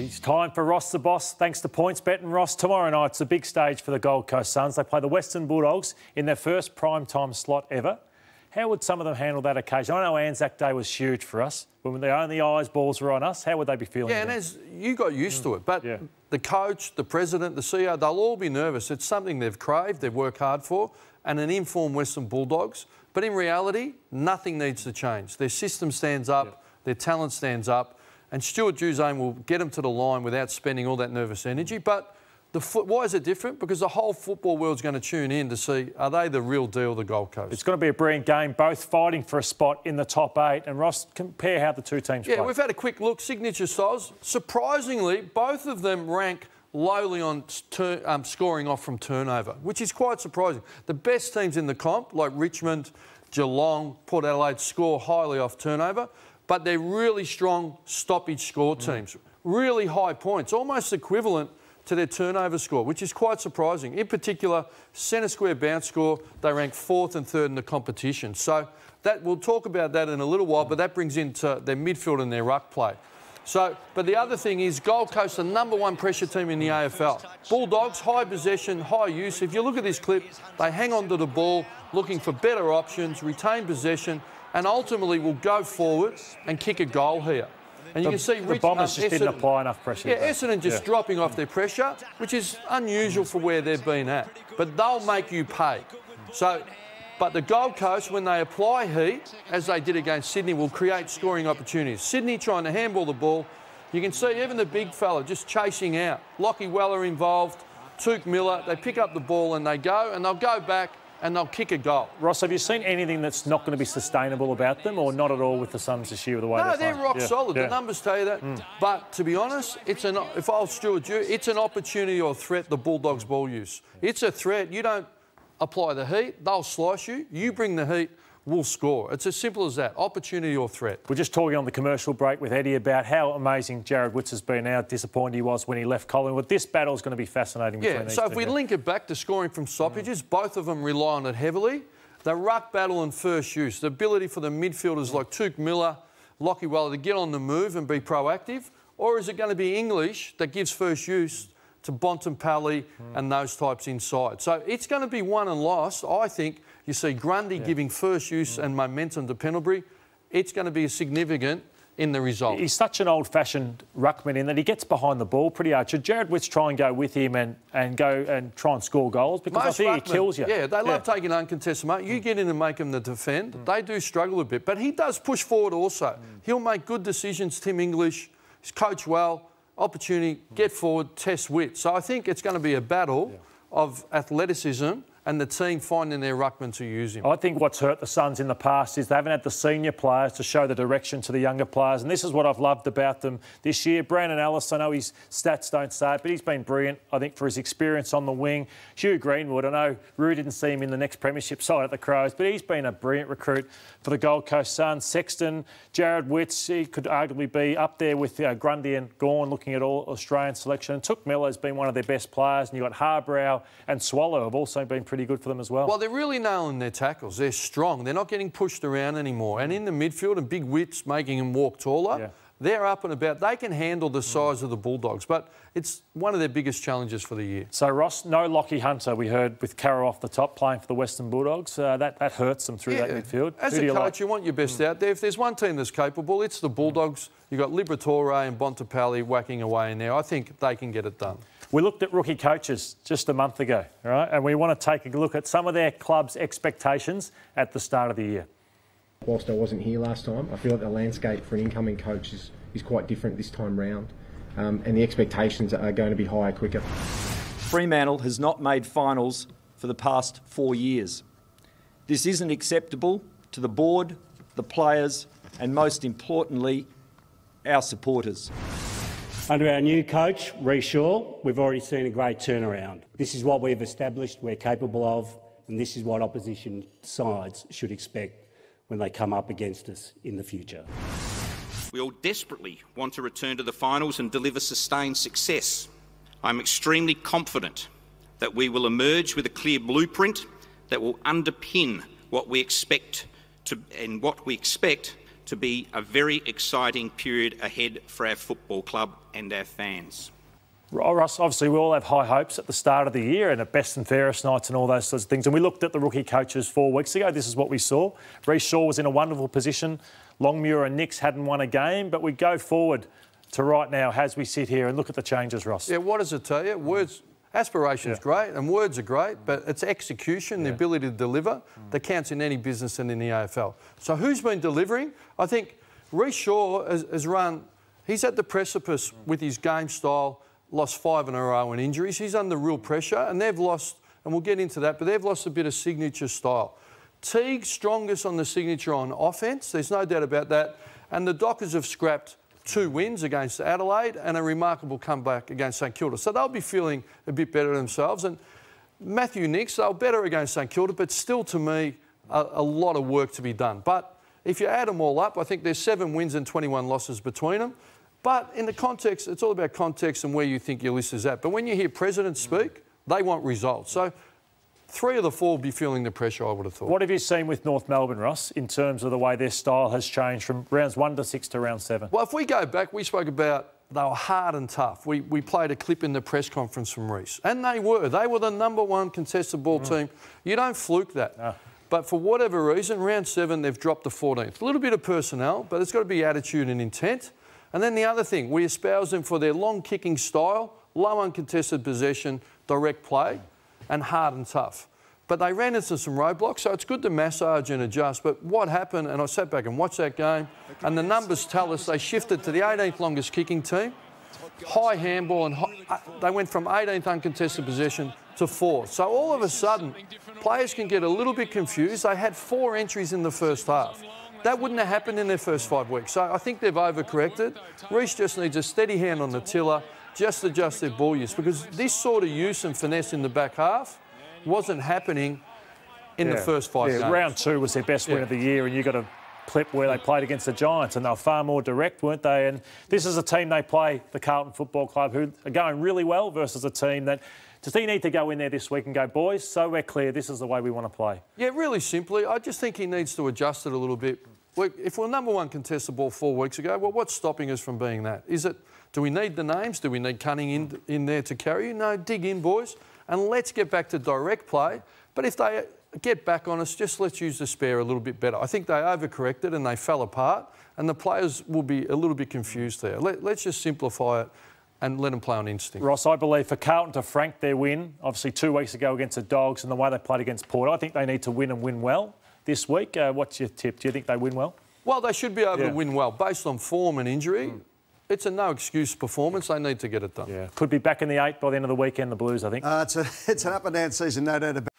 It's time for Ross the Boss. Thanks to PointsBet. And Ross, tomorrow night's a big stage for the Gold Coast Suns. They play the Western Bulldogs in their first prime-time slot ever. How would some of them handle that occasion? I know Anzac Day was huge for us. When the only eyes balls were on us, how would they be feeling? Yeah, and as you got used to it. But the coach, the president, the CEO, they'll all be nervous. It's something they've craved, they've worked hard for, and an informed Western Bulldogs. But in reality, nothing needs to change. Their system stands up, their talent stands up, and Stuart Dew's aim will get them to the line without spending all that nervous energy. But why is it different? Because the whole football world's going to tune in to see, are they the real deal, the Gold Coast? It's going to be a brilliant game, both fighting for a spot in the top 8. And Ross, compare how the two teams play. Yeah, we've had a quick look. Signature styles. Surprisingly, both of them rank lowly on scoring off from turnover, which is quite surprising. The best teams in the comp, like Richmond, Geelong, Port Adelaide, score highly off turnover, but they're really strong stoppage score teams. Really high points, almost equivalent to their turnover score, which is quite surprising. In particular, centre square bounce score, they rank 4th and 3rd in the competition. So that we'll talk about that in a little while, but that brings into their midfield and their ruck play. So, but the other thing is Gold Coast, the #1 pressure team in the AFL. Bulldogs, high possession, high use. If you look at this clip, they hang on to the ball, looking for better options, retain possession, and ultimately will go forward and kick a goal here. And you can see the Bombers just didn't apply enough pressure. Yeah, Essendon just dropping off their pressure, which is unusual for where they've been at. But they'll make you pay. So, but the Gold Coast, when they apply heat, as they did against Sydney, will create scoring opportunities. Sydney trying to handball the ball. You can see even the big fella just chasing out. Lockie Weller involved, Touk Miller. They pick up the ball and they go, and they'll go back and they'll kick a goal. Ross, have you seen anything that's not going to be sustainable about them, or not at all with the Suns this year with the way they're rock solid. The numbers tell you that. But to be honest, if I was Stuart Dew, it's an opportunity or threat, the Bulldogs' ball use. It's a threat. You don't apply the heat, they'll slice you. You bring the heat, we'll score. It's as simple as that, opportunity or threat. We're just talking on the commercial break with Eddie about how amazing Jared Witts has been, how disappointed he was when he left Collingwood. This battle is going to be fascinating between these so two. If we link it back to scoring from stoppages, both of them rely on it heavily. The ruck battle and first use, the ability for the midfielders like Touk Miller, Lockie Weller to get on the move and be proactive, or is it going to be English that gives first use to Bontempelli and those types inside? So it's going to be won and lost. I think you see Grundy giving first use and momentum to Pendlebury. It's going to be significant in the result. He's such an old-fashioned ruckman in that he gets behind the ball pretty hard. Should Jared Witts try and go with him and go and try and score goals? Because most I think he kills you. Yeah, they love taking uncontested mark. You get in and make them the defend. They do struggle a bit. But he does push forward also. He'll make good decisions, Tim English. He's coached well. Opportunity, get forward, test wit. So I think it's going to be a battle of athleticism and the team finding their ruckman to use him. I think what's hurt the Suns in the past is they haven't had the senior players to show the direction to the younger players, and this is what I've loved about them this year. Brandon Ellis, I know his stats don't say it, but he's been brilliant, I think, for his experience on the wing. Hugh Greenwood, I know Rue didn't see him in the next premiership side at the Crows, but he's been a brilliant recruit for the Gold Coast Suns. Sexton, Jared Witts, he could arguably be up there with Grundy and Gawn looking at all Australian selection. And Touk Miller has been one of their best players, and you've got Harbrow and Swallow have also been pretty good for them as well. Well, they're really nailing their tackles. They're strong. They're not getting pushed around anymore. And in the midfield, and big Wits making them walk taller, they're up and about. They can handle the size of the Bulldogs, but it's one of their biggest challenges for the year. So, Ross, no Lockie Hunter, we heard, with Carroll off the top playing for the Western Bulldogs. That hurts them through that midfield. As a coach, you want your best out there. If there's one team that's capable, it's the Bulldogs. You've got Liberatore and Bontempelli whacking away in there. I think they can get it done. We looked at rookie coaches just a month ago, right? And we want to take a look at some of their club's expectations at the start of the year. Whilst I wasn't here last time, I feel like the landscape for an incoming coach is quite different this time round, and the expectations are going to be higher quicker. Fremantle has not made finals for the past 4 years. This isn't acceptable to the board, the players, and most importantly, our supporters. Under our new coach, Rhys Shaw, we've already seen a great turnaround. This is what we've established we're capable of, and this is what opposition sides should expect when they come up against us in the future. We all desperately want to return to the finals and deliver sustained success. I'm extremely confident that we will emerge with a clear blueprint that will underpin what we expect to to be a very exciting period ahead for our football club and our fans. Ross, obviously we all have high hopes at the start of the year and at best and fairest nights and all those sorts of things. And we looked at the rookie coaches 4 weeks ago. This is what we saw. Reece Shaw was in a wonderful position. Longmuir and Nix hadn't won a game. But we go forward to right now as we sit here and look at the changes, Ross. Yeah, what does it tell you? Words, aspiration's great and words are great, but it's execution, the ability to deliver, that counts in any business and in the AFL. So who's been delivering? I think Reece Shaw has run... He's at the precipice with his game style, lost 5 in a row in injuries. He's under real pressure and they've lost, and we'll get into that, but they've lost a bit of signature style. Teague's strongest on the signature on offence, there's no doubt about that. And the Dockers have scrapped 2 wins against Adelaide and a remarkable comeback against St Kilda. So they'll be feeling a bit better themselves. And Matthew Nix, they were better against St Kilda, but still to me, a lot of work to be done. But if you add them all up, I think there's 7 wins and 21 losses between them. But in the context, it's all about context and where you think your list is at. But when you hear presidents speak, they want results. So 3 of the 4 will be feeling the pressure, I would have thought. What have you seen with North Melbourne, Ross, in terms of the way their style has changed from rounds 1 to 6 to round 7? Well, if we go back, we spoke about they were hard and tough. We played a clip in the press conference from Reece. And they were. They were the #1 contested ball team. You don't fluke that. No. But for whatever reason, round 7, they've dropped to 14th. A little bit of personnel, but it's got to be attitude and intent. And then the other thing, we espouse them for their long kicking style, low uncontested possession, direct play, and hard and tough. But they ran into some roadblocks, so it's good to massage and adjust. But what happened, and I sat back and watched that game, and the numbers tell us they shifted to the 18th longest kicking team, high handball, and they went from 18th uncontested possession to 4th. So all of a sudden, players can get a little bit confused. They had 4 entries in the first half. That wouldn't have happened in their first 5 weeks. So I think they've overcorrected. Reece just needs a steady hand on the tiller, just adjust their ball use, because this sort of use and finesse in the back half wasn't happening in the first 5 games. Round 2 was their best win of the year, and you got a clip where they played against the Giants, and they were far more direct, weren't they? And this is a team they play, the Carlton Football Club, who are going really well versus a team that... Does he need to go in there this week and go, boys, so we're clear, this is the way we want to play? Yeah, really simply, I just think he needs to adjust it a little bit. If we're #1 contested ball 4 weeks ago, well, what's stopping us from being that? Is it, do we need the names? Do we need Cunning in there to carry you? No, dig in, boys, and let's get back to direct play. But if they get back on us, just let's use the spare a little bit better. I think they overcorrected and they fell apart, and the players will be a little bit confused there. Let's just simplify it and let them play on instinct. Ross, I believe for Carlton to frank their win, obviously 2 weeks ago against the Dogs and the way they played against Port, I think they need to win and win well this week. What's your tip? Do you think they win well? Well, they should be able to win well. Based on form and injury, it's a no-excuse performance. They need to get it done. Yeah, could be back in the 8 by the end of the weekend, the Blues, I think. It's an up-and-down season, no doubt about it.